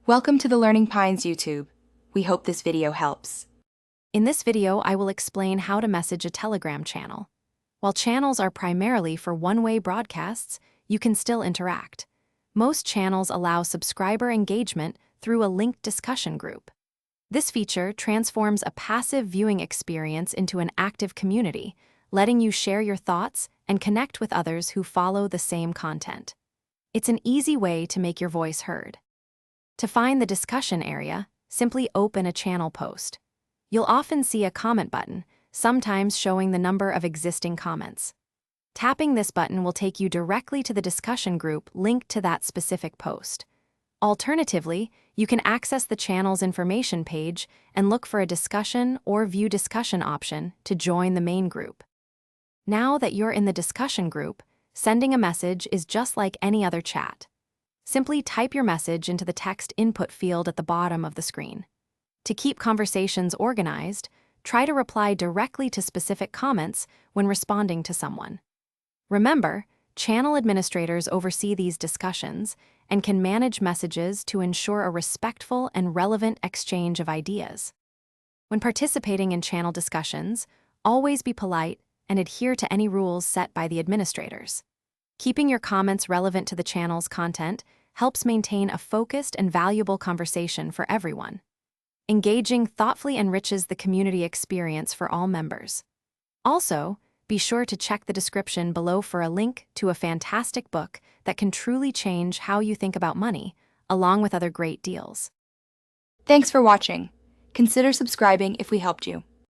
Welcome to the Learning Pines YouTube. We hope this video helps. In this video, I will explain how to message a Telegram channel. While channels are primarily for one-way broadcasts, you can still interact. Most channels allow subscriber engagement through a linked discussion group. This feature transforms a passive viewing experience into an active community, letting you share your thoughts and connect with others who follow the same content. It's an easy way to make your voice heard. To find the discussion area, simply open a channel post. You'll often see a comment button, sometimes showing the number of existing comments. Tapping this button will take you directly to the discussion group linked to that specific post. Alternatively, you can access the channel's information page and look for a discussion or view discussion option to join the main group. Now that you're in the discussion group, sending a message is just like any other chat. Simply type your message into the text input field at the bottom of the screen. To keep conversations organized, try to reply directly to specific comments when responding to someone. Remember, channel administrators oversee these discussions and can manage messages to ensure a respectful and relevant exchange of ideas. When participating in channel discussions, always be polite and adhere to any rules set by the administrators. Keeping your comments relevant to the channel's content helps maintain a focused and valuable conversation for everyone. Engaging thoughtfully enriches the community experience for all members. Also, be sure to check the description below for a link to a fantastic book that can truly change how you think about money, along with other great deals. Thanks for watching. Consider subscribing if we helped you.